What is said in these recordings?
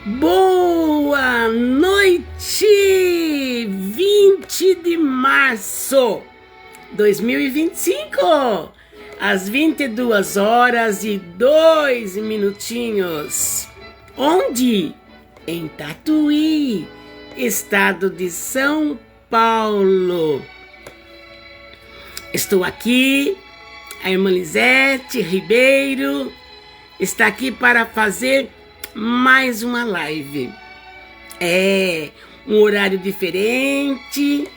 Boa noite! 20 de março 2025, às 22 horas e 2 minutinhos. Onde? Em Tatuí, estado de São Paulo. Estou aqui, a irmã Lisete Ribeiro está aqui para fazer mais uma live. É um horário diferente,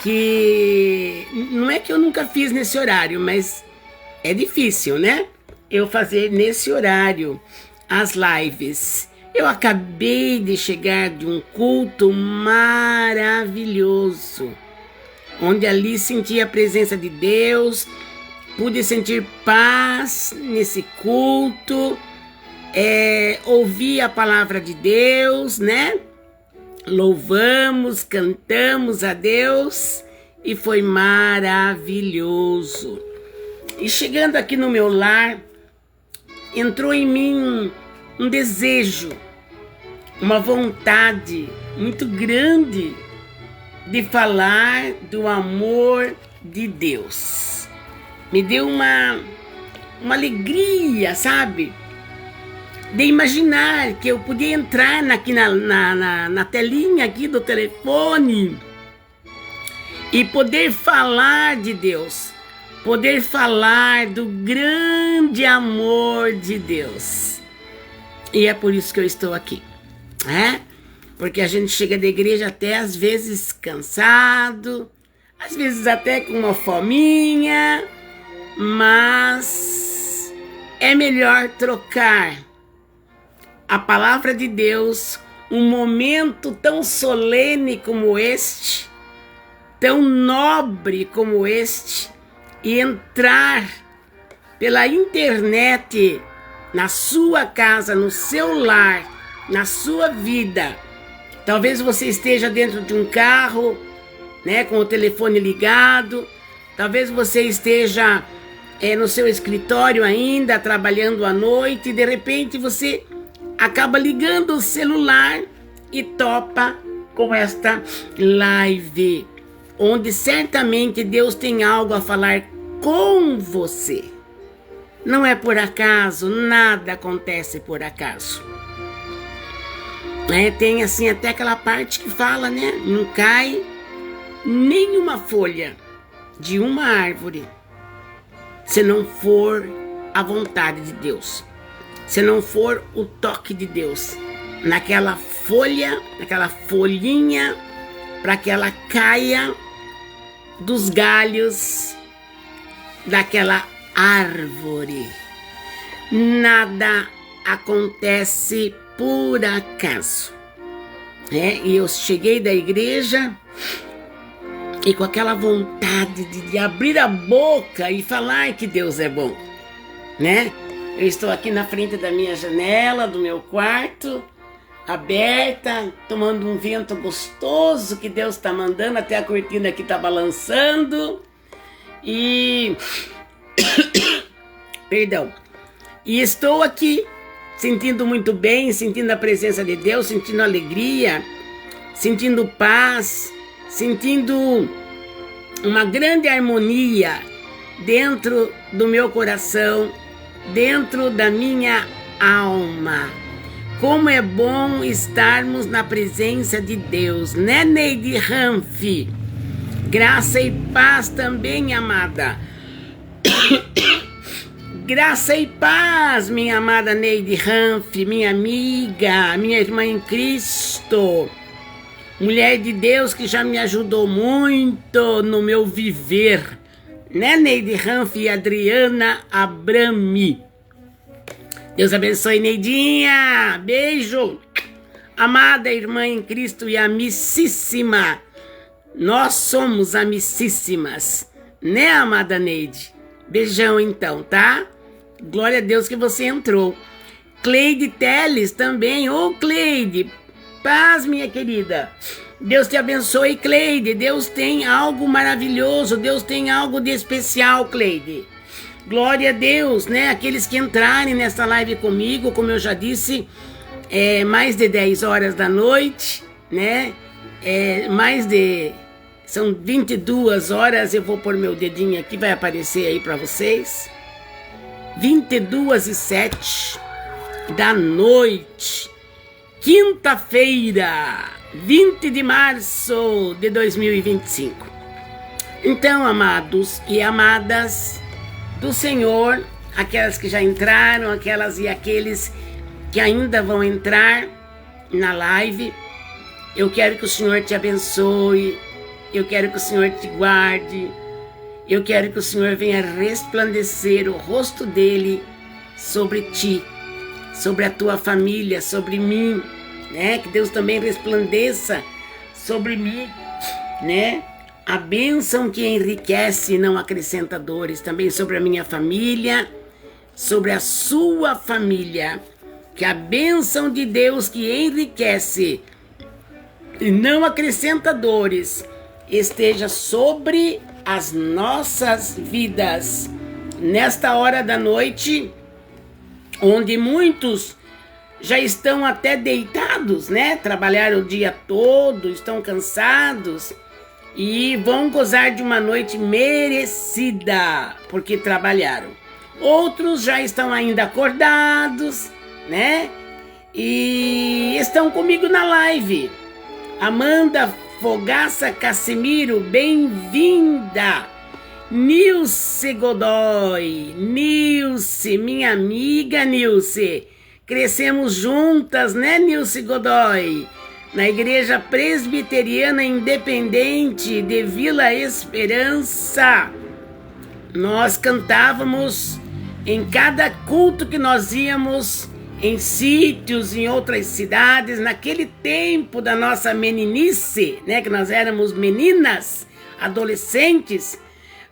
que não é que eu nunca fiz nesse horário, mas é difícil, né? Eu fazer nesse horário as lives. Eu acabei de chegar de um culto maravilhoso, onde ali senti a presença de Deus, pude sentir paz nesse culto, ouvi a palavra de Deus, né? Louvamos, cantamos a Deus e foi maravilhoso. E chegando aqui no meu lar, entrou em mim um desejo, uma vontade muito grande de falar do amor de Deus. Me deu uma alegria, sabe? De imaginar que eu podia entrar aqui na telinha aqui do telefone e poder falar de Deus, poder falar do grande amor de Deus. E é por isso que eu estou aqui, né? Porque a gente chega da igreja até às vezes cansado, às vezes até com uma fominha, mas é melhor trocar a palavra de Deus, um momento tão solene como este, tão nobre como este, e entrar pela internet na sua casa, no seu lar, na sua vida. Talvez você esteja dentro de um carro, né, com o telefone ligado. Talvez você esteja no seu escritório ainda, trabalhando à noite, e de repente você acaba ligando o celular e topa com esta live, onde certamente Deus tem algo a falar com você. Não é por acaso, nada acontece por acaso. Tem assim até aquela parte que fala, né? Não cai nenhuma folha de uma árvore se não for a vontade de Deus, se não for o toque de Deus naquela folha, naquela folhinha, para que ela caia dos galhos daquela árvore. Nada acontece por acaso. E eu cheguei da igreja e com aquela vontade de abrir a boca e falar que Deus é bom, né? Eu estou aqui na frente da minha janela, do meu quarto, aberta, tomando um vento gostoso que Deus está mandando, até a cortina aqui está balançando. E... Perdão. E estou aqui, sentindo muito bem, sentindo a presença de Deus, sentindo alegria, sentindo paz, sentindo uma grande harmonia dentro do meu coração, dentro da minha alma. Como é bom estarmos na presença de Deus, né, Neide Ranf? Graça e paz também, amada. Graça e paz, minha amada Neide Ranf, minha amiga, minha irmã em Cristo, mulher de Deus que já me ajudou muito no meu viver, né, Neide Ranf e Adriana Abrami. Deus abençoe, Neidinha. Beijo. Amada irmã em Cristo e amicíssima. Nós somos amicíssimas, né, amada Neide? Beijão então, tá? Glória a Deus que você entrou. Cleide Teles também. Ô, Cleide, paz, minha querida. Deus te abençoe, Cleide. Deus tem algo maravilhoso. Deus tem algo de especial, Cleide. Glória a Deus, né? Aqueles que entrarem nessa live comigo, como eu já disse, mais de 10 horas da noite, né? São 22 horas, eu vou pôr meu dedinho aqui, vai aparecer aí para vocês. 22h07 da noite, quinta-feira, 20 de março de 2025. Então, amados e amadas do Senhor, aquelas que já entraram, aquelas e aqueles que ainda vão entrar na live, eu quero que o Senhor te abençoe, eu quero que o Senhor te guarde, eu quero que o Senhor venha resplandecer o rosto dele sobre ti, sobre a tua família, sobre mim, né? Que Deus também resplandeça sobre mim, né? A bênção que enriquece e não acrescenta dores, também sobre a minha família, sobre a sua família. Que a bênção de Deus que enriquece e não acrescenta dores esteja sobre as nossas vidas. Nesta hora da noite, onde muitos já estão até deitados, né? Trabalharam o dia todo, estão cansados e vão gozar de uma noite merecida, porque trabalharam. Outros já estão ainda acordados, né? E estão comigo na live. Amanda Fogaça Casimiro, bem-vinda. Nilce Godoy, Nilce, minha amiga Nilce. Crescemos juntas, né, Nilce Godoy? Na Igreja Presbiteriana Independente de Vila Esperança. Nós cantávamos em cada culto que nós íamos, em sítios, em outras cidades, naquele tempo da nossa meninice, né, que nós éramos meninas, adolescentes.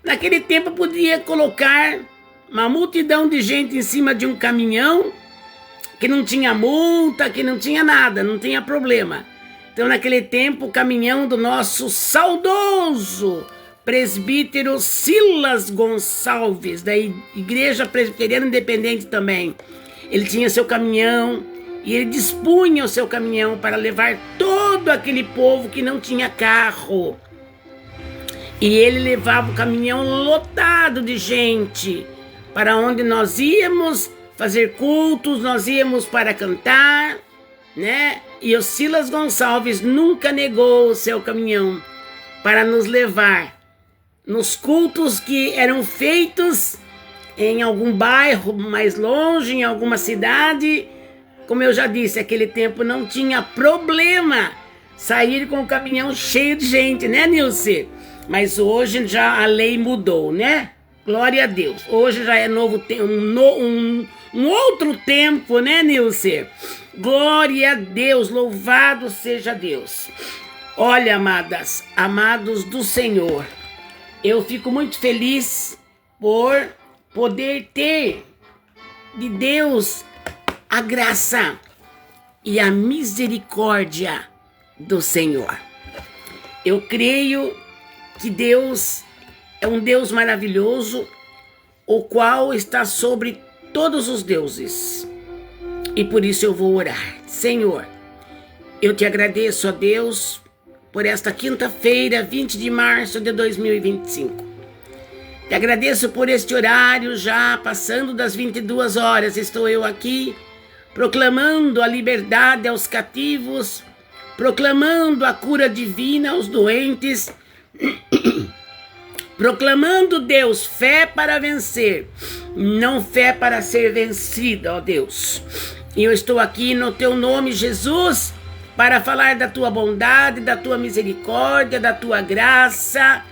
Naquele tempo podia colocar uma multidão de gente em cima de um caminhão, que não tinha multa, que não tinha nada, não tinha problema. Então, naquele tempo, o caminhão do nosso saudoso presbítero Silas Gonçalves, da Igreja Presbiteriana Independente também. Ele tinha seu caminhão e ele dispunha o seu caminhão para levar todo aquele povo que não tinha carro. E ele levava o caminhão lotado de gente para onde nós íamos fazer cultos, nós íamos para cantar, né? E o Silas Gonçalves nunca negou o seu caminhão para nos levar nos cultos que eram feitos em algum bairro mais longe, em alguma cidade. Como eu já disse, aquele tempo não tinha problema sair com o caminhão cheio de gente, né, Nilce? Mas hoje já a lei mudou, né? Glória a Deus. Hoje já é novo um outro tempo, né, Nilce? Glória a Deus, louvado seja Deus. Olha, amadas, amados do Senhor, eu fico muito feliz por poder ter de Deus a graça e a misericórdia do Senhor. Eu creio que Deus é um Deus maravilhoso, o qual está sobre todos os deuses. E por isso eu vou orar. Senhor, eu te agradeço, ó Deus, por esta quinta-feira, 20 de março de 2025. Te agradeço por este horário, já passando das 22 horas. Estou eu aqui proclamando a liberdade aos cativos, proclamando a cura divina aos doentes, proclamando, Deus, fé para vencer, não fé para ser vencida, ó Deus. E eu estou aqui no teu nome, Jesus, para falar da tua bondade, da tua misericórdia, da tua graça,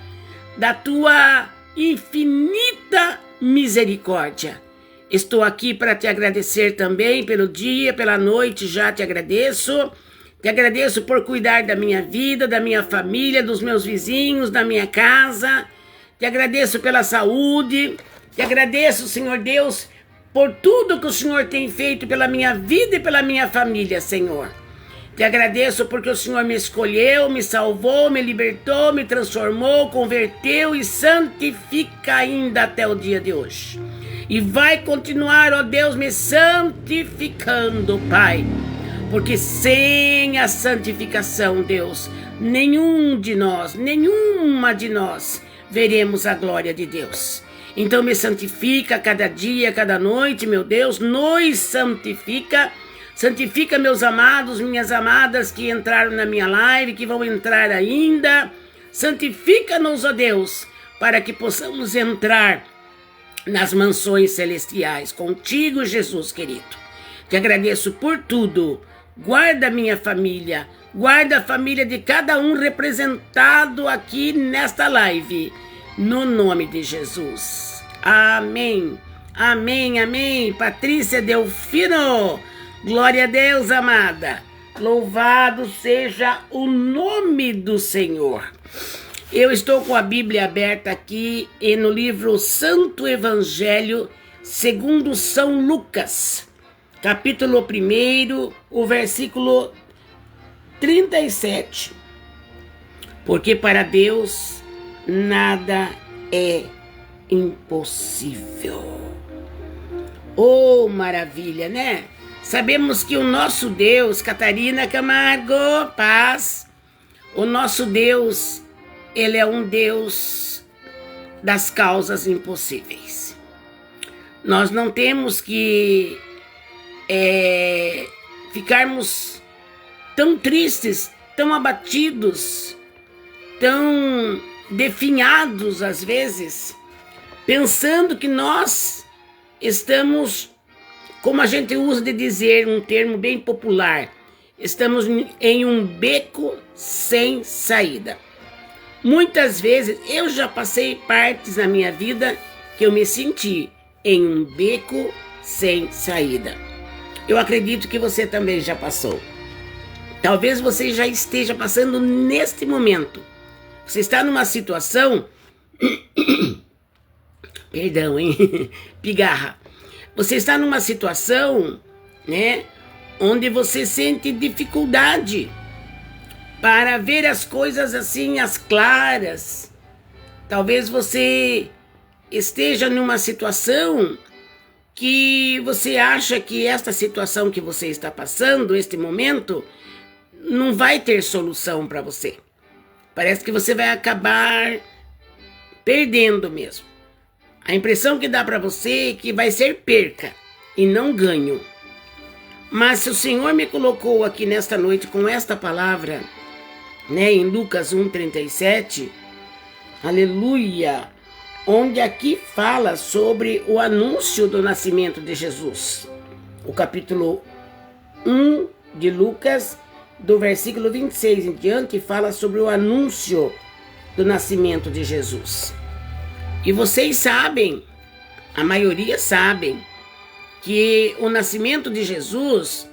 da tua infinita misericórdia. Estou aqui para te agradecer também pelo dia, pela noite, já te agradeço. Te agradeço por cuidar da minha vida, da minha família, dos meus vizinhos, da minha casa. Te agradeço pela saúde. Te agradeço, Senhor Deus, por tudo que o Senhor tem feito pela minha vida e pela minha família, Senhor. Te agradeço porque o Senhor me escolheu, me salvou, me libertou, me transformou, converteu e santifica ainda até o dia de hoje. E vai continuar, ó Deus, me santificando, Pai. Porque sem a santificação, Deus, nenhuma de nós veremos a glória de Deus. Então me santifica cada dia, cada noite, meu Deus, nos santifica. Santifica meus amados, minhas amadas que entraram na minha live, que vão entrar ainda. Santifica-nos, ó Deus, para que possamos entrar nas mansões celestiais contigo, Jesus querido. Te agradeço por tudo. Guarda minha família, guarda a família de cada um representado aqui nesta live, no nome de Jesus. Amém, amém, amém. Patrícia Delfino, glória a Deus, amada. Louvado seja o nome do Senhor. Eu estou com a Bíblia aberta aqui e no livro Santo Evangelho segundo São Lucas, capítulo 1, o versículo 37. Porque para Deus nada é impossível. Oh, maravilha, né? Sabemos que o nosso Deus, Catarina Camargo, paz, o nosso Deus, ele é um Deus das causas impossíveis. Nós não temos que ficarmos tão tristes, tão abatidos, tão definhados às vezes, pensando que nós estamos, como a gente usa de dizer, um termo bem popular, estamos em um beco sem saída. Muitas vezes eu já passei partes na minha vida que eu me senti em um beco sem saída. Eu acredito que você também já passou. Talvez você já esteja passando neste momento. Você está numa situação... Perdão, hein? Pigarra. Você está numa situação, né, onde você sente dificuldade para ver as coisas assim, as claras. Talvez você esteja numa situação que você acha que esta situação que você está passando, este momento, não vai ter solução para você. Parece que você vai acabar perdendo mesmo. A impressão que dá para você é que vai ser perca e não ganho. Mas se o Senhor me colocou aqui nesta noite com esta palavra, né, em Lucas 1:37, aleluia, onde aqui fala sobre o anúncio do nascimento de Jesus. O capítulo 1 de Lucas, do versículo 26 em diante, fala sobre o anúncio do nascimento de Jesus. E vocês sabem, a maioria sabem, que o nascimento de Jesus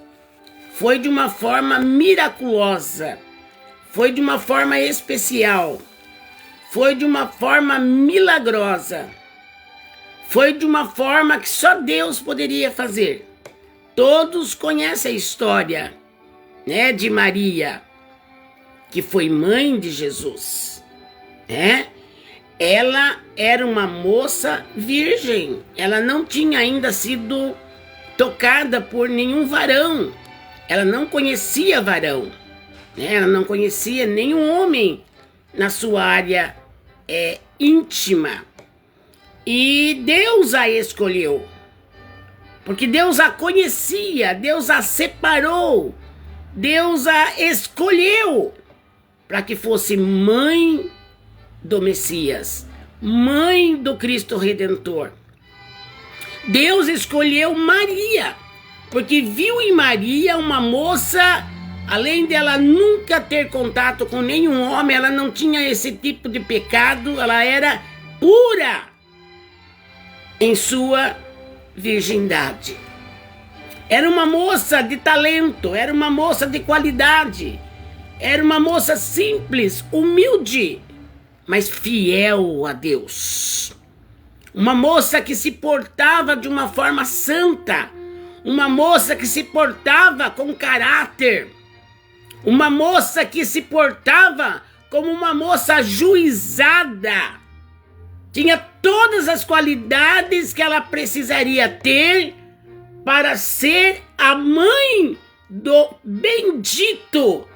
foi de uma forma miraculosa, foi de uma forma especial, foi de uma forma milagrosa, foi de uma forma que só Deus poderia fazer. Todos conhecem a história, né, de Maria, que foi mãe de Jesus, né? Ela era uma moça virgem, ela não tinha ainda sido tocada por nenhum varão, ela não conhecia varão, né? Ela não conhecia nenhum homem na sua área íntima. E Deus a escolheu, porque Deus a conhecia, Deus a separou, Deus a escolheu para que fosse mãe do Messias, mãe do Cristo Redentor. Deus escolheu Maria, porque viu em Maria uma moça, além dela nunca ter contato com nenhum homem, ela não tinha esse tipo de pecado, ela era pura em sua virgindade. Era uma moça de talento, era uma moça de qualidade, era uma moça simples, humilde, mas fiel a Deus. Uma moça que se portava de uma forma santa, uma moça que se portava com caráter, uma moça que se portava como uma moça ajuizada, tinha todas as qualidades que ela precisaria ter para ser a mãe do bendito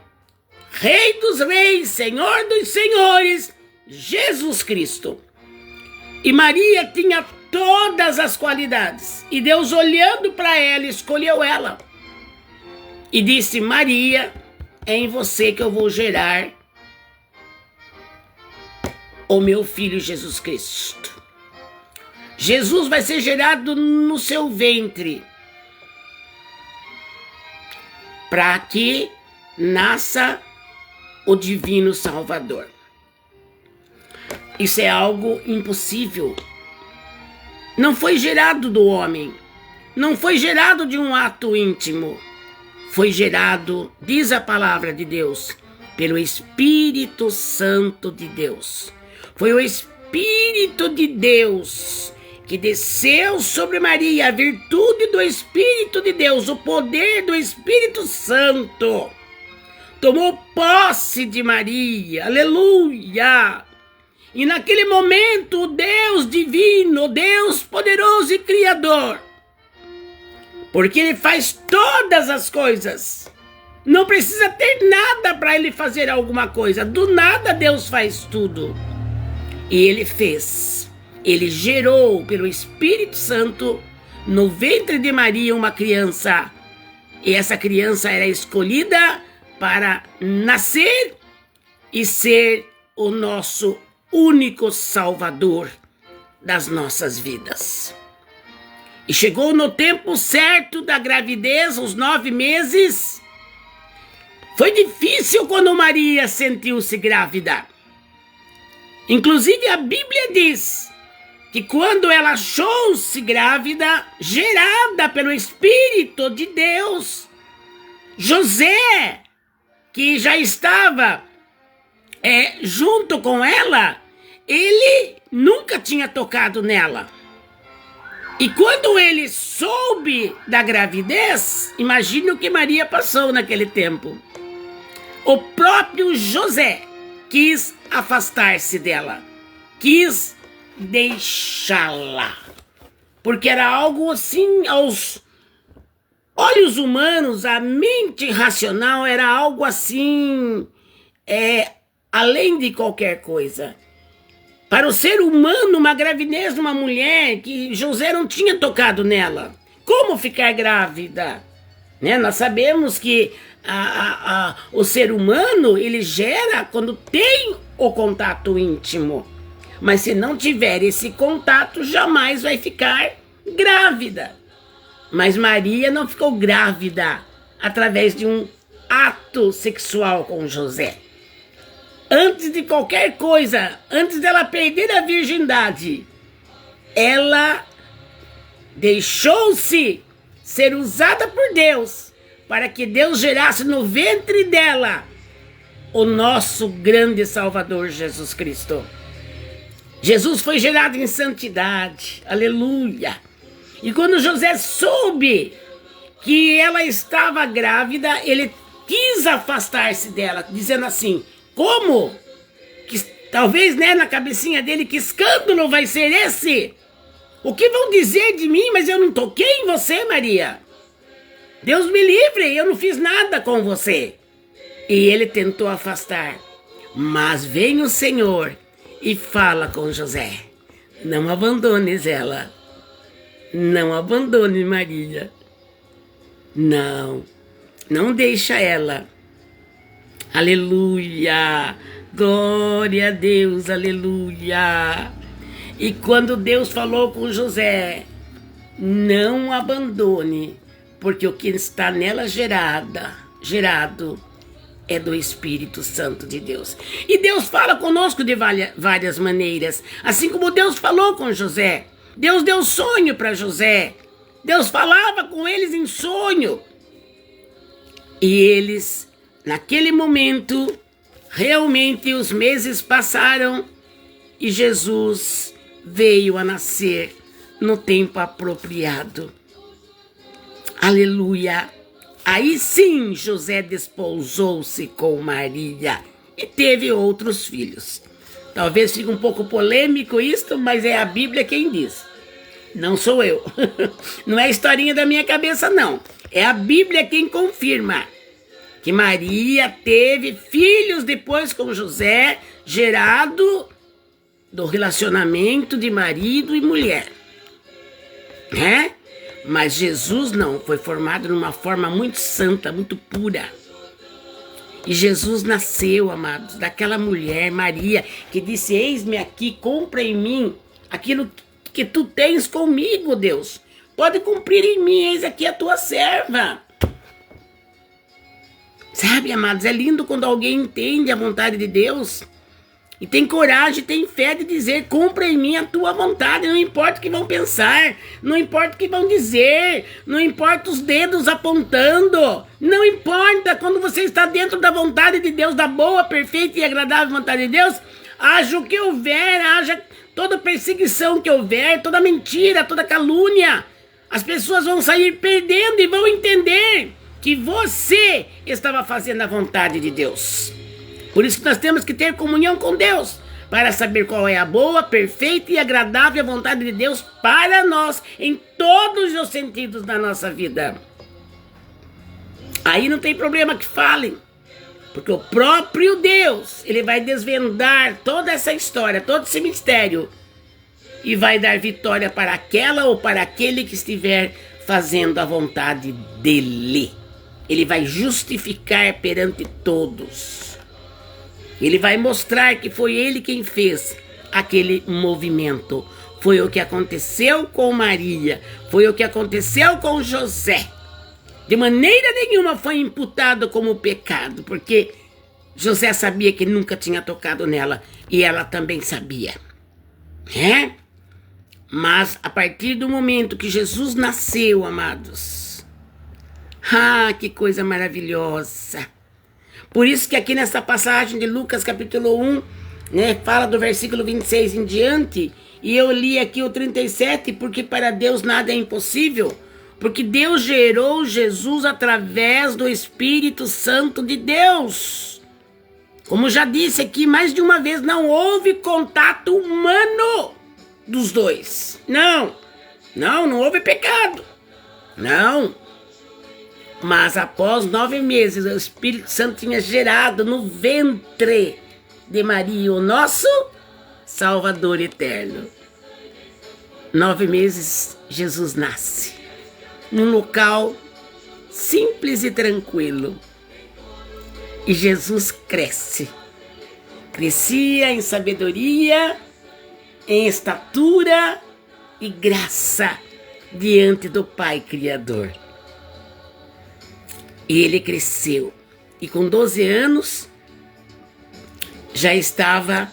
Rei dos Reis, Senhor dos Senhores, Jesus Cristo. E Maria tinha todas as qualidades. E Deus, olhando para ela, escolheu ela. E disse: Maria, é em você que eu vou gerar o meu filho Jesus Cristo. Jesus vai ser gerado no seu ventre, para que nasça o divino Salvador. Isso é algo impossível. Não foi gerado do homem, não foi gerado de um ato íntimo. Foi gerado, diz a palavra de Deus, pelo Espírito Santo de Deus. Foi o Espírito de Deus que desceu sobre Maria, a virtude do Espírito de Deus, o poder do Espírito Santo. Tomou posse de Maria, aleluia! E naquele momento o Deus divino, o Deus poderoso e criador, porque Ele faz todas as coisas, não precisa ter nada para Ele fazer alguma coisa, do nada Deus faz tudo. E Ele fez, Ele gerou pelo Espírito Santo no ventre de Maria uma criança, e essa criança era escolhida para nascer e ser o nosso único Salvador das nossas vidas. E chegou no tempo certo da gravidez, os 9 meses. Foi difícil quando Maria sentiu-se grávida. Inclusive a Bíblia diz que quando ela achou-se grávida, gerada pelo Espírito de Deus, José, que já estava junto com ela, ele nunca tinha tocado nela. E quando ele soube da gravidez, imagine o que Maria passou naquele tempo. O próprio José quis afastar-se dela, quis deixá-la, porque era algo assim, aos olhos humanos, a mente racional era algo assim, além de qualquer coisa. Para o ser humano, uma gravidez de uma mulher que José não tinha tocado nela, como ficar grávida? Né? Nós sabemos que o ser humano, ele gera quando tem o contato íntimo, mas se não tiver esse contato, jamais vai ficar grávida. Mas Maria não ficou grávida através de um ato sexual com José. Antes de qualquer coisa, antes dela perder a virgindade, ela deixou-se ser usada por Deus, para que Deus gerasse no ventre dela o nosso grande Salvador Jesus Cristo. Jesus foi gerado em santidade, aleluia. E quando José soube que ela estava grávida, ele quis afastar-se dela, dizendo assim: como? Que, talvez, né, na cabecinha dele, que escândalo vai ser esse? O que vão dizer de mim? Mas eu não toquei em você, Maria. Deus me livre, eu não fiz nada com você. E ele tentou afastar. Mas vem o Senhor e fala com José: não abandones ela. Não abandone Maria. Não deixa ela. Aleluia, glória a Deus, aleluia. E quando Deus falou com José: não abandone, porque o que está nela gerado é do Espírito Santo de Deus. E Deus fala conosco de várias maneiras, assim como Deus falou com José. Deus deu sonho para José, Deus falava com eles em sonho, e eles, naquele momento, realmente os meses passaram e Jesus veio a nascer no tempo apropriado. Aleluia! Aí sim José desposou-se com Maria e teve outros filhos. Talvez fique um pouco polêmico isto, mas é a Bíblia quem diz. Não sou eu. Não é historinha da minha cabeça, não. É a Bíblia quem confirma que Maria teve filhos depois com José, gerado do relacionamento de marido e mulher, né? Mas Jesus não, foi formado numa forma muito santa, muito pura. E Jesus nasceu, amados, daquela mulher, Maria, que disse: eis-me aqui, compra em mim aquilo que tu tens comigo, Deus. Pode cumprir em mim, eis aqui a tua serva. Sabe, amados, é lindo quando alguém entende a vontade de Deus e tem coragem, tem fé de dizer: cumpra em mim a tua vontade, não importa o que vão pensar, não importa o que vão dizer, não importa os dedos apontando, não importa. Quando você está dentro da vontade de Deus, da boa, perfeita e agradável vontade de Deus, haja o que houver, haja toda perseguição que houver, toda mentira, toda calúnia, as pessoas vão sair perdendo e vão entender que você estava fazendo a vontade de Deus. Por isso que nós temos que ter comunhão com Deus, para saber qual é a boa, perfeita e agradável vontade de Deus para nós, em todos os sentidos da nossa vida. Aí não tem problema que falem, porque o próprio Deus, ele vai desvendar toda essa história, todo esse mistério, e vai dar vitória para aquela ou para aquele que estiver fazendo a vontade dele. Ele vai justificar perante todos. Ele vai mostrar que foi ele quem fez aquele movimento. Foi o que aconteceu com Maria, foi o que aconteceu com José. De maneira nenhuma foi imputado como pecado, porque José sabia que nunca tinha tocado nela e ela também sabia, né? Mas a partir do momento que Jesus nasceu, amados, que coisa maravilhosa. Por isso que aqui nessa passagem de Lucas capítulo 1, né, fala do versículo 26 em diante, e eu li aqui o 37, porque para Deus nada é impossível, porque Deus gerou Jesus através do Espírito Santo de Deus. Como já disse aqui mais de uma vez, não houve contato humano dos dois. Não houve pecado. Não. Mas após 9 meses, o Espírito Santo tinha gerado no ventre de Maria o nosso Salvador eterno. 9 meses, Jesus nasce num local simples e tranquilo. E Jesus crescia em sabedoria, em estatura e graça diante do Pai Criador. E ele cresceu, e com 12 anos já estava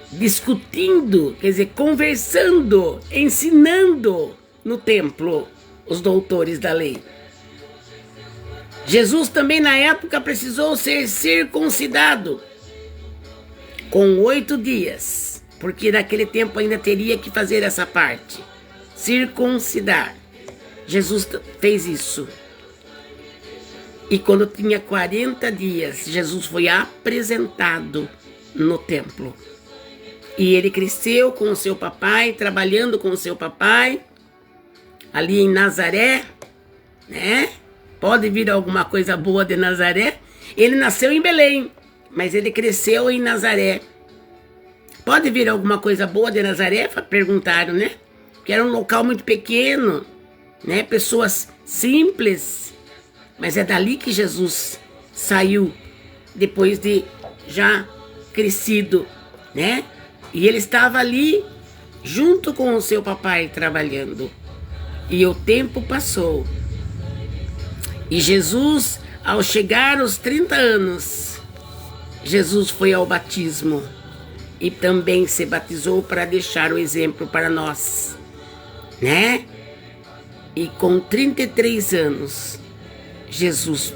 discutindo, quer dizer, conversando, ensinando no templo os doutores da lei. Jesus também na época precisou ser circuncidado com 8 dias, porque naquele tempo ainda teria que fazer essa parte, circuncidar. Jesus fez isso. E quando tinha 40 dias, Jesus foi apresentado no templo. E ele cresceu com o seu papai, trabalhando com o seu papai, ali em Nazaré, né? Pode vir alguma coisa boa de Nazaré. Ele nasceu em Belém, mas ele cresceu em Nazaré. Pode vir alguma coisa boa de Nazaré? Perguntaram, né? Que era um local muito pequeno, né? Pessoas simples. Mas é dali que Jesus saiu, depois de já crescido, né? E ele estava ali, junto com o seu papai, trabalhando. E o tempo passou. E Jesus, ao chegar aos 30 anos, Jesus foi ao batismo. E também se batizou para deixar o exemplo para nós, né? E com 33 anos, Jesus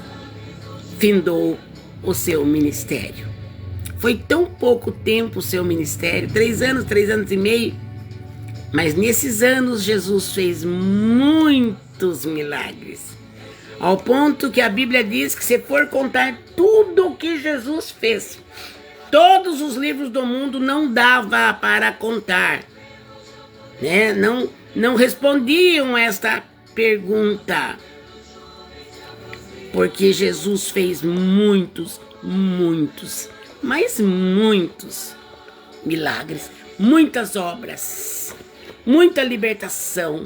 findou o seu ministério. Foi tão pouco tempo o seu ministério, 3 anos e meio, mas nesses anos Jesus fez muitos milagres, ao ponto que a Bíblia diz que se for contar tudo o que Jesus fez, todos os livros do mundo não dava para contar, né? Não respondiam esta pergunta. Porque Jesus fez muitos, mas muitos milagres, muitas obras, muita libertação,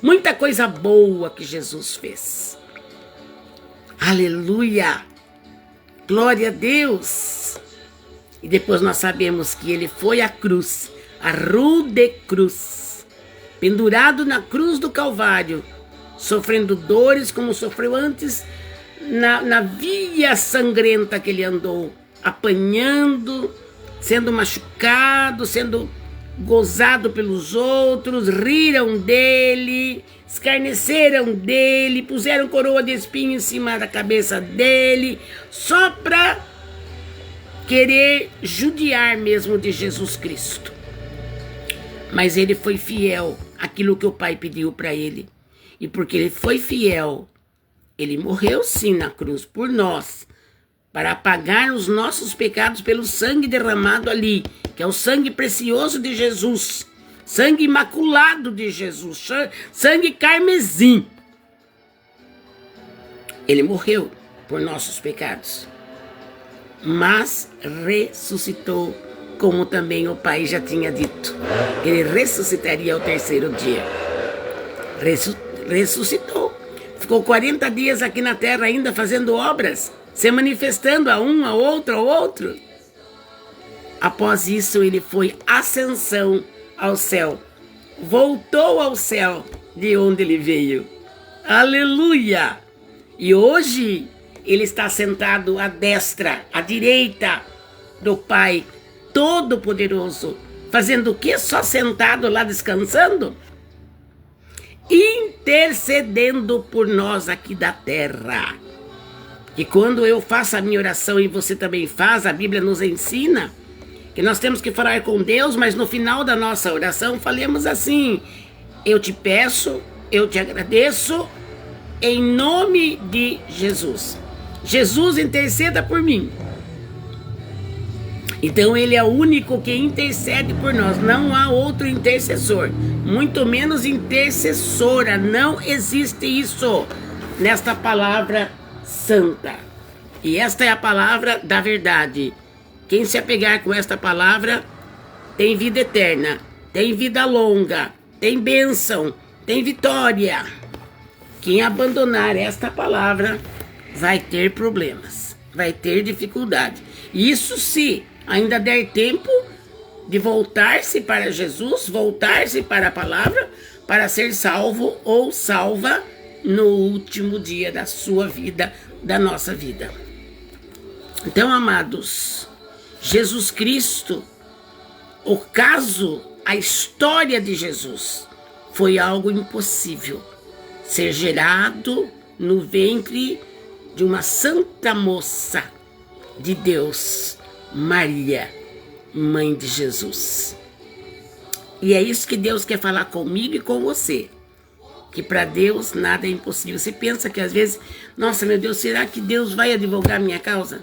muita coisa boa que Jesus fez. Aleluia! Glória a Deus! E depois nós sabemos que ele foi à cruz, a Rua de Cruz, pendurado na cruz do Calvário, sofrendo dores como sofreu antes na via sangrenta que ele andou, apanhando, sendo machucado, sendo gozado pelos outros, riram dele, escarneceram dele, puseram coroa de espinho em cima da cabeça dele, só para querer judiar mesmo de Jesus Cristo. Mas ele foi fiel àquilo que o Pai pediu para ele. E porque ele foi fiel, ele morreu sim na cruz por nós, para apagar os nossos pecados pelo sangue derramado ali, que é o sangue precioso de Jesus, sangue imaculado de Jesus, sangue carmesim. Ele morreu por nossos pecados, mas ressuscitou, como também o Pai já tinha dito. Ele ressuscitaria ao terceiro dia. Ressuscitou. Ficou 40 dias aqui na terra ainda fazendo obras, se manifestando a um, a outro, ao outro. Após isso, ele foi ascensão ao céu. Voltou ao céu de onde ele veio. Aleluia! E hoje ele está sentado à destra, à direita do Pai Todo-Poderoso. Fazendo o quê? Só sentado lá descansando? Intercedendo por nós aqui da terra. E quando eu faço a minha oração e você também faz, a Bíblia nos ensina que nós temos que falar com Deus, mas no final da nossa oração falemos assim: eu te peço, eu te agradeço, em nome de Jesus. Jesus, interceda por mim. Então ele é o único que intercede por nós, não há outro intercessor, muito menos intercessora, não existe isso nesta palavra santa. E esta é a palavra da verdade. Quem se apegar com esta palavra tem vida eterna, tem vida longa, tem bênção, tem vitória. Quem abandonar esta palavra vai ter problemas, vai ter dificuldade. Isso se ainda der tempo de voltar-se para Jesus, voltar-se para a palavra, para ser salvo ou salva no último dia da sua vida, da nossa vida. Então, amados, Jesus Cristo, o caso, a história de Jesus foi algo impossível. Ser gerado no ventre de uma santa moça de Deus, Maria, mãe de Jesus. E é isso que Deus quer falar comigo e com você. Que para Deus nada é impossível. Você pensa que às vezes, nossa, meu Deus, será que Deus vai advogar minha causa?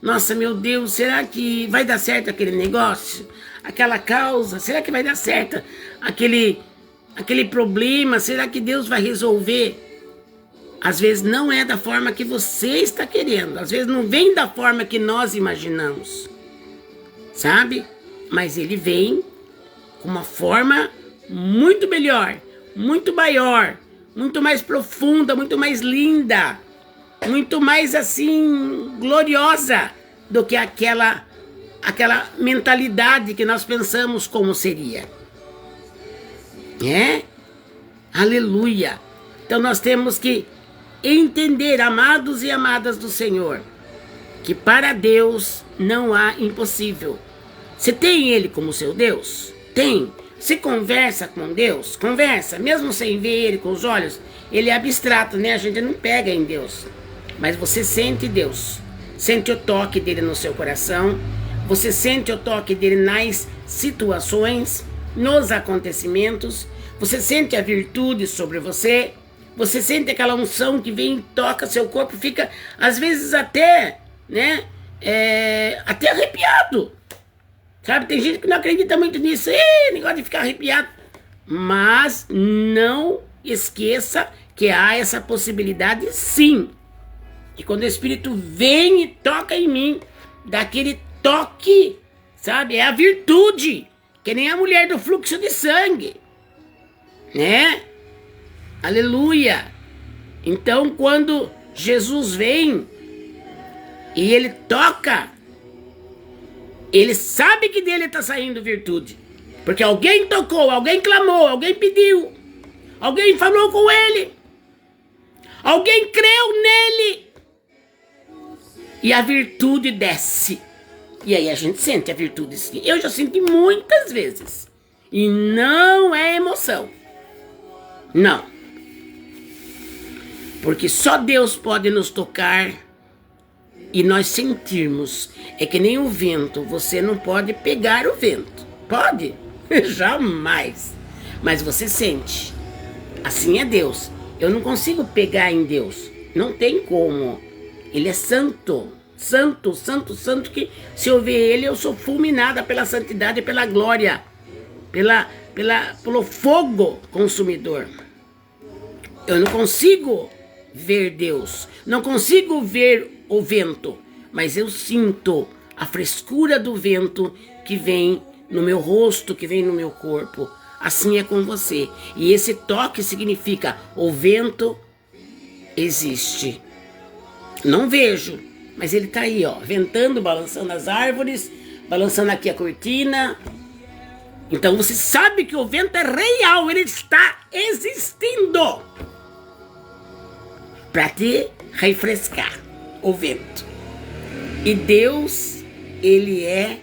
Nossa, meu Deus, será que vai dar certo aquele negócio? Aquela causa? Será que vai dar certo aquele problema? Será que Deus vai resolver? Às vezes não é da forma que você está querendo. Às vezes não vem da forma que nós imaginamos. Sabe? Mas ele vem com uma forma muito melhor, muito maior, muito mais profunda, muito mais linda, muito mais assim gloriosa do que aquela mentalidade que nós pensamos como seria. Aleluia. Então nós temos que entender, amados e amadas do Senhor, que para Deus não há impossível. Você tem Ele como seu Deus? Tem. Você conversa com Deus? Conversa, mesmo sem ver Ele com os olhos. Ele é abstrato, né? A gente não pega em Deus. Mas você sente Deus. Sente o toque dele no seu coração. Você sente o toque dele nas situações, nos acontecimentos. Você sente a virtude sobre você. Você sente aquela unção que vem e toca seu corpo, fica às vezes até, até arrepiado. Sabe, tem gente que não acredita muito nisso, negócio de ficar arrepiado. Mas não esqueça que há essa possibilidade sim. que quando o Espírito vem e toca em mim, daquele toque, sabe? É a virtude, que nem a mulher do fluxo de sangue, né? Aleluia! Então, quando Jesus vem e ele toca, ele sabe que dele está saindo virtude, porque alguém tocou, alguém clamou, alguém pediu, alguém falou com ele, alguém creu nele, e a virtude desce. E aí a gente sente a virtude, sim. Eu já senti muitas vezes. E não é emoção. Não. Porque só Deus pode nos tocar e nós sentirmos. É que nem o vento. Você não pode pegar o vento. Pode? Jamais. Mas você sente. Assim é Deus. Eu não consigo pegar em Deus. Não tem como. Ele é santo, santo, santo, santo, que se eu ver ele, eu sou fulminada pela santidade, pela glória, pelo fogo consumidor. Eu não consigo ver Deus, não consigo ver o vento, mas eu sinto a frescura do vento que vem no meu rosto, que vem no meu corpo. Assim é com você. E esse toque significa: o vento existe. Não vejo, mas ele tá aí, ó, ventando, balançando as árvores, balançando aqui a cortina. Então você sabe que o vento é real, ele está existindo para te refrescar, o vento. E Deus, ele é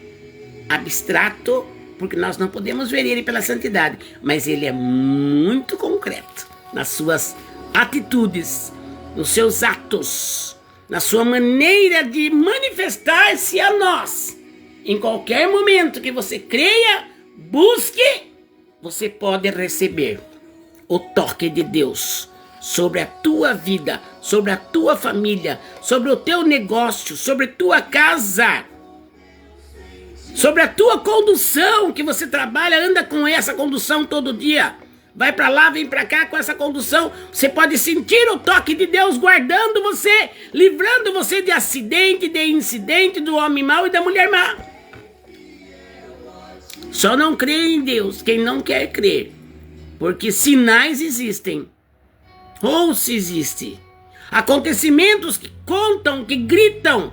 abstrato, porque nós não podemos ver ele pela santidade, mas ele é muito concreto nas suas atitudes, nos seus atos, na sua maneira de manifestar-se a nós. Em qualquer momento que você creia, busque, você pode receber o toque de Deus sobre a tua vida, sobre a tua família, sobre o teu negócio, sobre a tua casa, sobre a tua condução, que você trabalha, anda com essa condução todo dia. Vai para lá, vem para cá com essa condução. Você pode sentir o toque de Deus guardando você, livrando você de acidente, de incidente, do homem mau e da mulher má. Só não crê em Deus quem não quer crer, porque sinais existem. Ou se existe acontecimentos que contam, que gritam,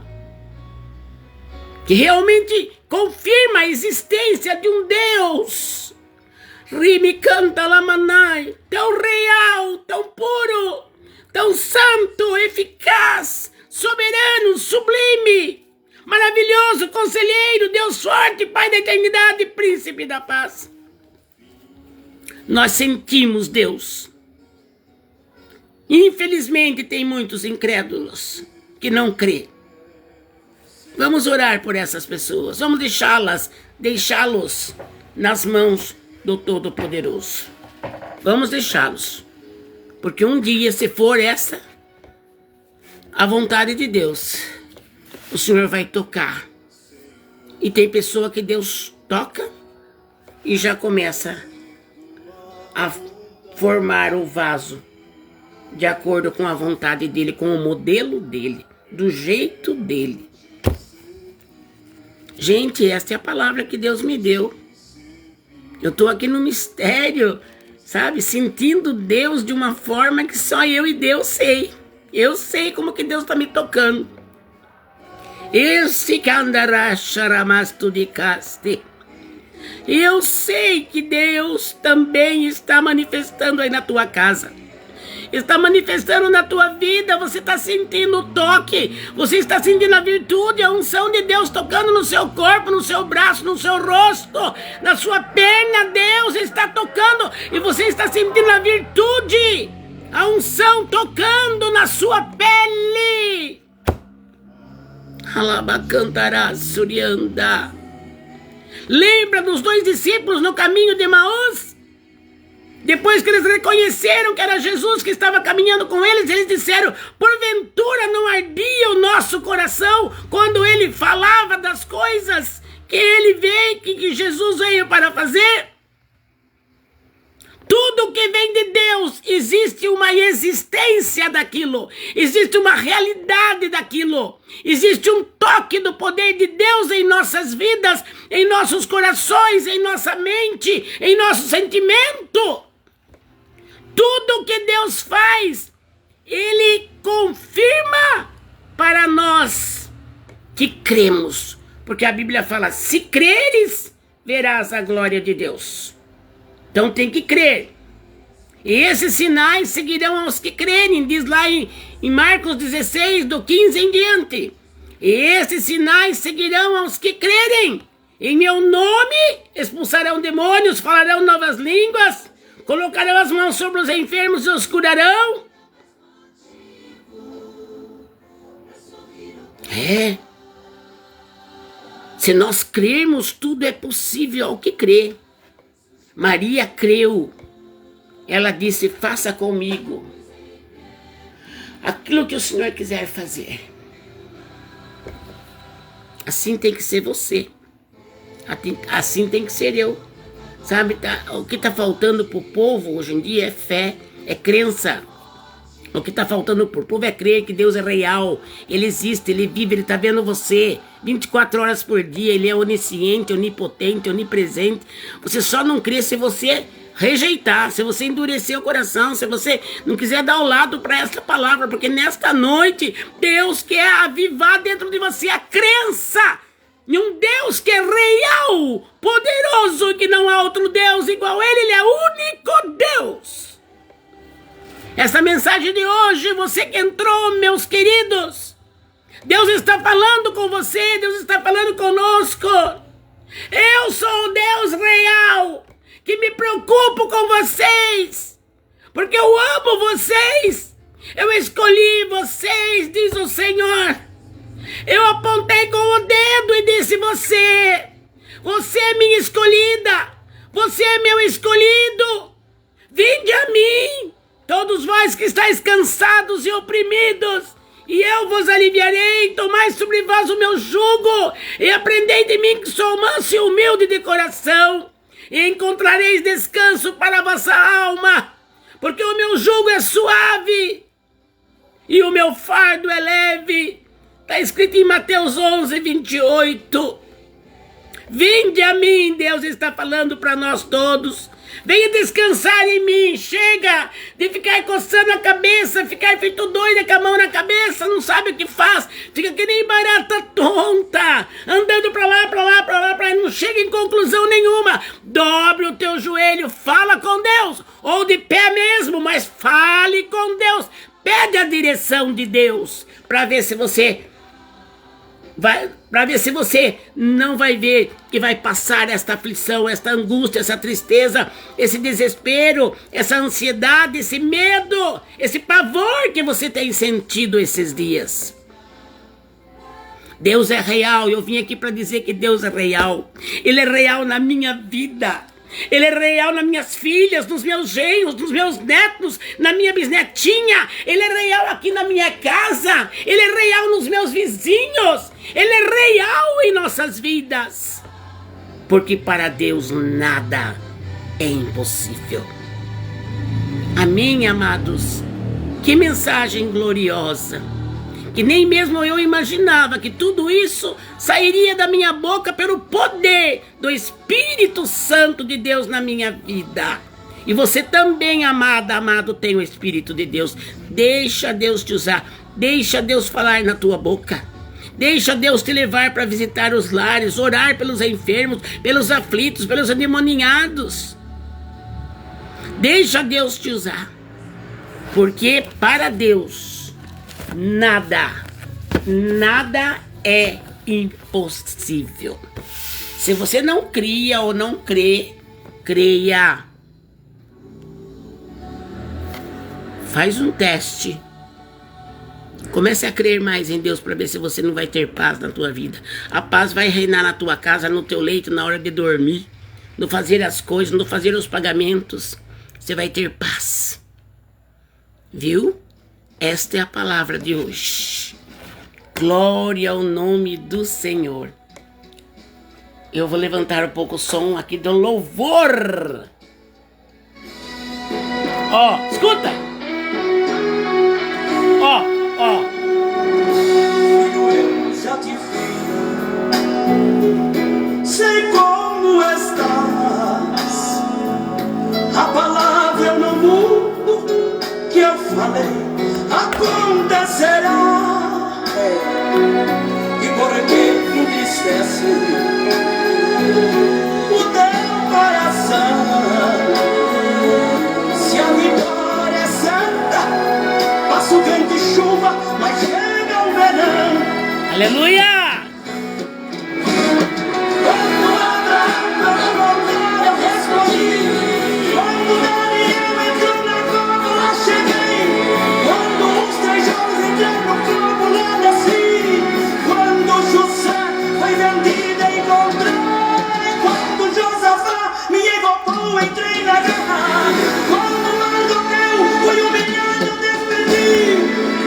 que realmente confirma a existência de um Deus. Rime canta lamanai, tão real, tão puro, tão santo, eficaz, soberano, sublime, maravilhoso, conselheiro, Deus forte, Pai da eternidade, príncipe da paz. Nós sentimos Deus. Infelizmente tem muitos incrédulos que não crê. Vamos orar por essas pessoas, vamos deixá-los nas mãos do Todo-Poderoso. Vamos deixá-los, porque um dia, se for essa a vontade de Deus, o Senhor vai tocar. E tem pessoa que Deus toca e já começa a formar o vaso de acordo com a vontade dele, com o modelo dele, do jeito dele. Gente, esta é a palavra que Deus me deu. Eu estou aqui no mistério, sabe? Sentindo Deus de uma forma que só eu e Deus sei. Eu sei como que Deus está me tocando. Eu sei que Deus também está manifestando aí na tua casa. Está manifestando na tua vida. Você está sentindo o toque, você está sentindo a virtude, a unção de Deus tocando no seu corpo, no seu braço, no seu rosto, na sua perna. Deus está tocando e você está sentindo a virtude, a unção tocando na sua pele. Alabacantará surianda. Lembra dos 2 discípulos no caminho de Emaús? Depois que eles reconheceram que era Jesus que estava caminhando com eles, eles disseram: porventura não ardia o nosso coração quando ele falava das coisas que ele veio, que Jesus veio para fazer? Tudo que vem de Deus, existe uma existência daquilo, existe uma realidade daquilo, existe um toque do poder de Deus em nossas vidas, em nossos corações, em nossa mente, em nosso sentimento. Tudo que Deus faz, Ele confirma para nós que cremos, porque a Bíblia fala: se creres, verás a glória de Deus. Então tem que crer. E esses sinais seguirão aos que crerem, diz lá em Marcos 16, do 15 em diante. E esses sinais seguirão aos que crerem. Em meu nome expulsarão demônios, falarão novas línguas, colocarão as mãos sobre os enfermos e os curarão. Se nós crermos, tudo é possível ao que crê. Maria creu. Ela disse: faça comigo aquilo que o Senhor quiser fazer. Assim tem que ser você. Assim tem que ser eu. Sabe, o que está faltando para o povo hoje em dia é fé, é crença. O que está faltando para o povo é crer que Deus é real. Ele existe, Ele vive, Ele está vendo você 24 horas por dia. Ele é onisciente, onipotente, onipresente. Você só não crê se você rejeitar, se você endurecer o coração, se você não quiser dar o lado para essa palavra, porque nesta noite Deus quer avivar dentro de você a crença em um Deus que é real, poderoso, e que não há outro Deus igual a Ele é o único Deus. Essa mensagem de hoje, você que entrou, meus queridos, Deus está falando com você, Deus está falando conosco. Eu sou o Deus real, que me preocupo com vocês, porque eu amo vocês. Eu escolhi vocês, diz o Senhor. Eu apontei com o dedo e disse: você é minha escolhida, você é meu escolhido. Vinde a mim, todos vós que estáis cansados e oprimidos, e eu vos aliviarei. Tomai sobre vós o meu jugo, e aprendei de mim, que sou manso e humilde de coração, e encontrareis descanso para a vossa alma, porque o meu jugo é suave, e o meu fardo é leve. Está escrito em Mateus 11, 28. Vinde a mim, Deus está falando para nós todos. Venha descansar em mim. Chega de ficar coçando a cabeça, ficar feito doida com a mão na cabeça, não sabe o que faz. Fica que nem barata tonta, andando para lá, para lá, para lá, para lá, não chega em conclusão nenhuma. Dobre o teu joelho, fala com Deus, ou de pé mesmo, mas fale com Deus. Pede a direção de Deus, para ver se você não vai ver que vai passar esta aflição, esta angústia, essa tristeza, esse desespero, essa ansiedade, esse medo, esse pavor que você tem sentido esses dias. Deus é real. Eu vim aqui para dizer que Deus é real. Ele é real na minha vida. Ele é real nas minhas filhas, nos meus genros, nos meus netos, na minha bisnetinha. Ele é real aqui na minha casa. Ele é real nos meus vizinhos. Ele é real em nossas vidas. Porque para Deus nada é impossível. Amém, amados? Que mensagem gloriosa. Que nem mesmo eu imaginava que tudo isso sairia da minha boca pelo poder do Espírito Santo de Deus na minha vida. E você também, amada, amado, tem o Espírito de Deus. Deixa Deus te usar. Deixa Deus falar na tua boca. Deixa Deus te levar para visitar os lares, orar pelos enfermos, pelos aflitos, pelos endemoniados. Deixa Deus te usar. Porque para Deus nada é impossível. Se você não cria ou não crê, creia. Faz um teste. Comece a crer mais em Deus para ver se você não vai ter paz na tua vida. A paz vai reinar na tua casa, no teu leito, na hora de dormir, no fazer as coisas, no fazer os pagamentos. Você vai ter paz. Viu? Esta é a palavra de hoje. Glória ao nome do Senhor. Eu vou levantar um pouco o som aqui do louvor. Ó, escuta. Ó. Filho, eu já te vi. Sei como estás. A palavra eu não mudo, que eu falei acontecerá. E por que entristece o teu coração? Se a vitória é santa, passa o vento e chuva, mas chega o verão. Aleluia! Quando Abraão eu respondi. Quando Daniel entrou na cova, lá cheguei. Quando os 3 jovens entraram no campo, lá desci. Quando José foi vendido, encontrei. Quando Josafá me evocou, entrei na guerra. Quando Mardoqueu foi humilhado, defendi.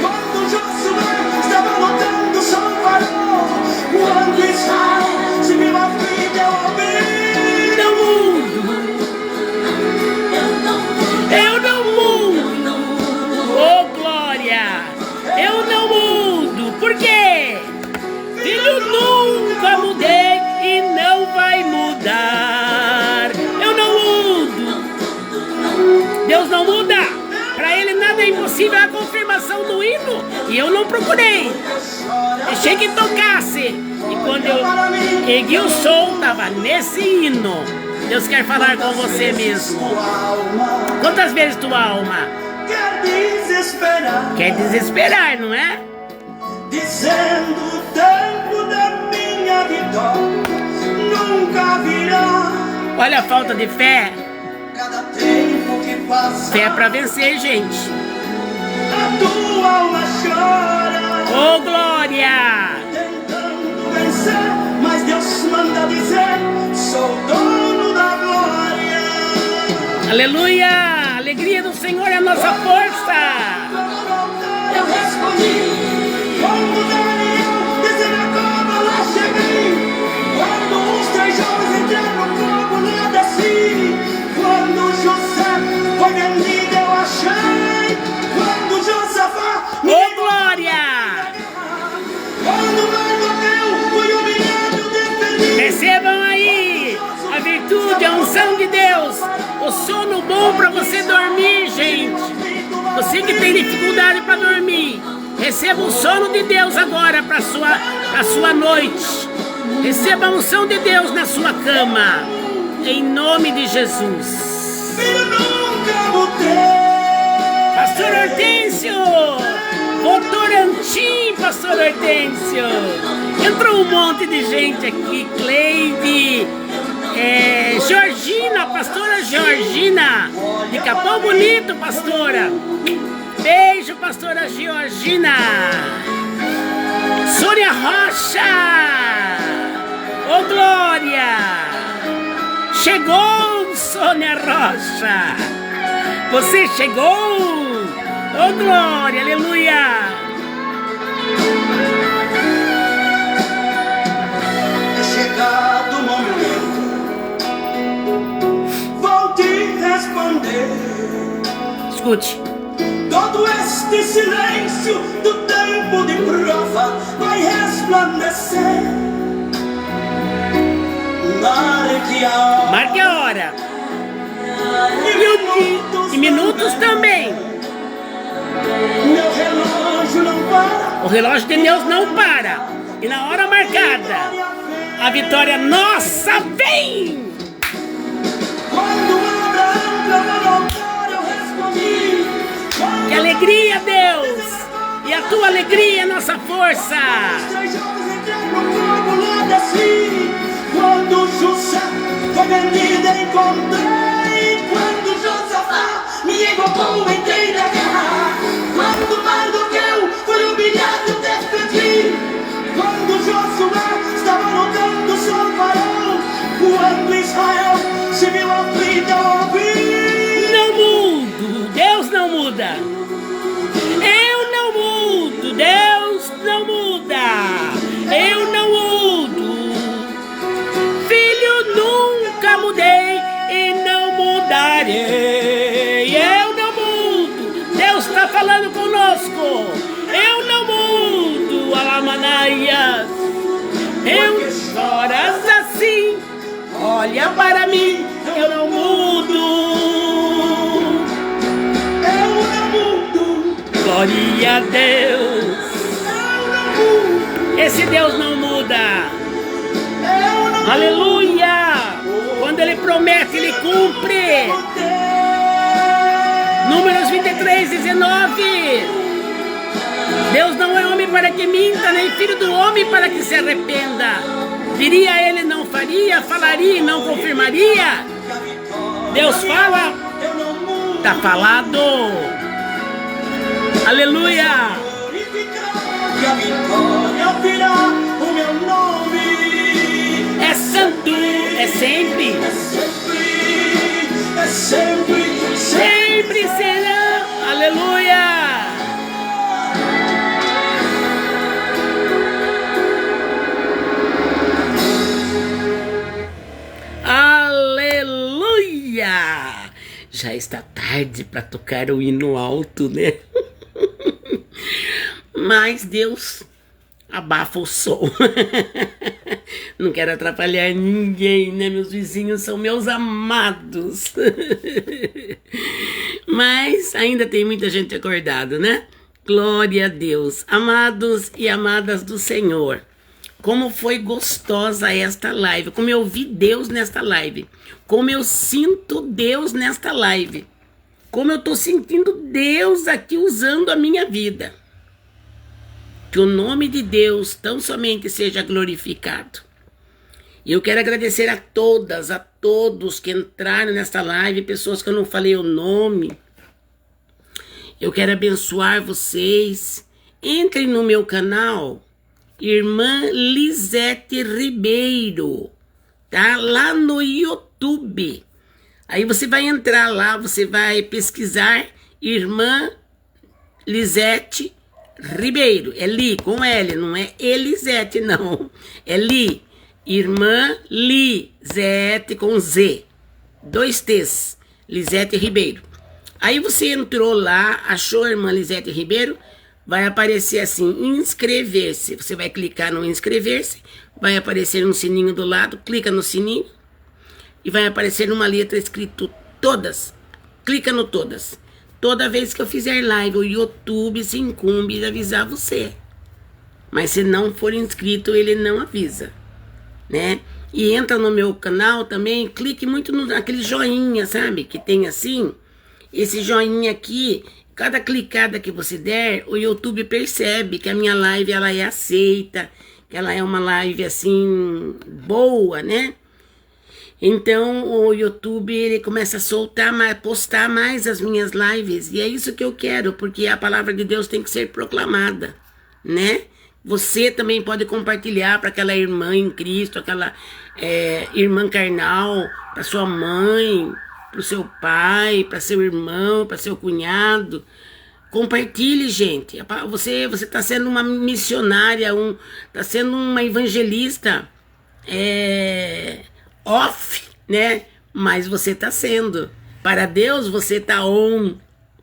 Quando Josué estava lutando, só parou. Quando Israel se viu aflito, eu ouvi. Não mudo. Eu não mudo. Oh, glória. Eu não mudo. Por quê? Filho, nunca mudei e não vai mudar. Eu não mudo. Deus não muda. Para ele nada é impossível. É a confirmação do hino. E eu não procurei. Deixei que tocasse. E quando eu ergui o som, estava nesse hino. Deus quer falar com você mesmo. Quantas vezes tua alma quer desesperar? Quer desesperar, não é? Dizendo o tempo da minha vitória nunca virá. Olha a falta de fé. Cada tempo que passa, Fé para vencer, gente. a tua alma chora. Oh, glória! Tentando vencer, mas Deus manda dizer: sou dono da glória. Aleluia! A alegria do Senhor é a nossa força. Eu respondi. Quando Daniel desceu na cova, lá cheguei. Quando os 3 jovens entraram no fogo, lá desci. Quando José foi vendido, eu achei. Quando Josafá me Oh, glória! quando Mardoqueu foi humilhado, defendi. Recebam aí a virtude, a unção de Deus. O sono bom para você dormir, gente. Você que tem dificuldade para dormir, receba o sono de Deus agora para sua noite. Receba a unção de Deus na sua cama. Em nome de Jesus. Filho, nunca mudei. Pastor Hortêncio! Votorantim, Pastor Hortêncio! Entrou um monte de gente aqui. Cleide, Georgina, pastora Georgina, de Capão Bonito, pastora. Beijo, pastora Georgina. Sônia Rocha. Ô, glória. Chegou, Sônia Rocha. Você chegou. Ô, glória, aleluia. É chegado o momento, vou te responder. Escute. Todo este silêncio do tempo de prova vai resplandecer. Marque a hora. E minutos também. Meu relógio não para. O relógio de Deus não para. E na hora marcada, a vitória nossa vem. Quando Abraão clamou ao altar, eu respondi. Que alegria, Deus. E a tua alegria é nossa força. Os 3 jovens entraram no fogo, lá desci. Quando José foi vendido, encontrei. Quando Josafá me evocou, entrei na guerra. Quando Mardoqueu foi humilhado, defendi. Quando Josué estava lutando, só parou. Quando Israel se viu aflito, eu ouvi. Não mudo, Deus não muda. Eu não mudo, Deus não muda. Eu não mudo. Filho, nunca mudei e não mudarei. Eu não olha para mim, eu não mudo. Eu não mudo. Glória a Deus. Eu não mudo. Esse Deus não muda. Eu não Aleluia. Quando Ele promete, Ele cumpre. mudo. Números 23, 19. Deus não é homem para que minta, nem filho do homem para que se arrependa. Diria ele, não faria, falaria e não confirmaria. Deus fala, Eu não mudo. tá falado. Aleluia. E a vitória virá o meu nome. É santo, é sempre. É sempre. Sempre será. Aleluia. Aleluia! Já está tarde para tocar o hino alto, né? Mas Deus abafa o som. Não quero atrapalhar ninguém, né? Meus vizinhos são meus amados. Mas ainda tem muita gente acordada, né? Glória a Deus. Amados e amadas do Senhor. Como foi gostosa esta live, como eu vi Deus nesta live, como eu sinto Deus nesta live, como eu estou sentindo Deus aqui usando a minha vida. Que o nome de Deus tão somente seja glorificado. E eu quero agradecer a todas, a todos que entraram nesta live, pessoas que eu não falei o nome. Eu quero abençoar vocês. Entrem no meu canal. Irmã Lisete Ribeiro, tá? Lá no YouTube. Aí você vai entrar lá, você vai pesquisar Irmã Lisete Ribeiro. É Li, com L, não é Elisete, não. É Li. Irmã Lisete com Z. 2 T's. Lisete Ribeiro. Aí você entrou lá, achou a Irmã Lisete Ribeiro, vai aparecer assim, inscrever-se. Você vai clicar no inscrever-se, vai aparecer um sininho do lado, clica no sininho e vai aparecer uma letra escrito todas. Clica no todas. Toda vez que eu fizer live, o YouTube se incumbe de avisar você. Mas se não for inscrito, ele não avisa, né? E entra no meu canal também, clique muito naquele joinha, sabe? Que tem assim, esse joinha aqui. Cada clicada que você der, o YouTube percebe que a minha live ela é aceita, que ela é uma live assim boa, né? Então o YouTube ele começa a soltar, postar mais as minhas lives e é isso que eu quero, porque a palavra de Deus tem que ser proclamada, né? Você também pode compartilhar para aquela irmã em Cristo, aquela irmã carnal, para sua mãe, para o seu pai, para seu irmão, para seu cunhado. Compartilhe, gente. Você está sendo uma missionária, está sendo uma evangelista off, né? Mas você está sendo. Para Deus você está on,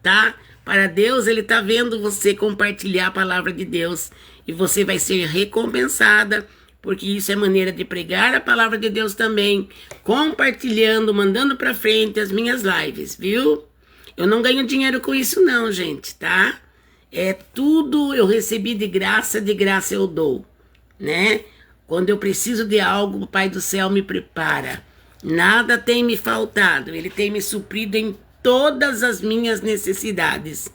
tá? Para Deus Ele está vendo você compartilhar a palavra de Deus e você vai ser recompensada. Porque isso é maneira de pregar a palavra de Deus também, compartilhando, mandando pra frente as minhas lives, viu? Eu não ganho dinheiro com isso não, gente, tá? É tudo eu recebi de graça eu dou, né? Quando eu preciso de algo, o Pai do Céu me prepara. Nada tem me faltado, Ele tem me suprido em todas as minhas necessidades,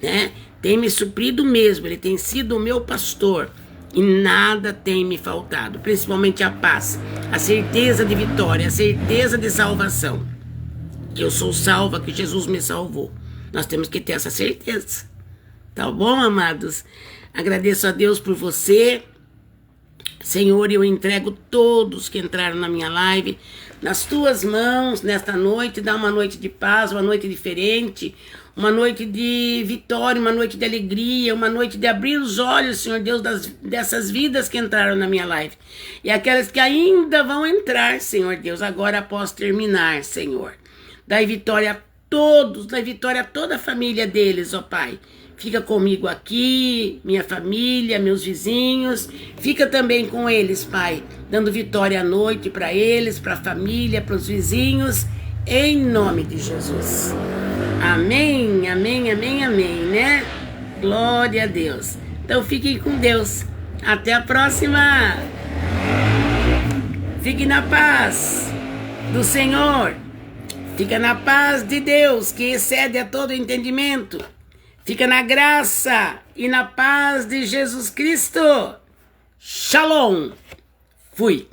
né? Tem me suprido mesmo, Ele tem sido o meu pastor. E nada tem me faltado, principalmente a paz, a certeza de vitória, a certeza de salvação. Que eu sou salva, que Jesus me salvou. Nós temos que ter essa certeza. Tá bom, amados? Agradeço a Deus por você. Senhor, eu entrego todos que entraram na minha live nas tuas mãos nesta noite. Dá uma noite de paz, uma noite diferente, uma noite de vitória, uma noite de alegria, uma noite de abrir os olhos, Senhor Deus, dessas vidas que entraram na minha live. E aquelas que ainda vão entrar, Senhor Deus, agora após terminar, Senhor. Dai vitória a todos, dai vitória a toda a família deles, ó Pai. Fica comigo aqui, minha família, meus vizinhos. Fica também com eles, Pai, dando vitória à noite para eles, para a família, para os vizinhos, em nome de Jesus. Amém, amém, amém, amém, né? Glória a Deus. Então fiquem com Deus. Até a próxima. Fique na paz do Senhor. Fica na paz de Deus, que excede a todo entendimento. Fica na graça e na paz de Jesus Cristo. Shalom. Fui.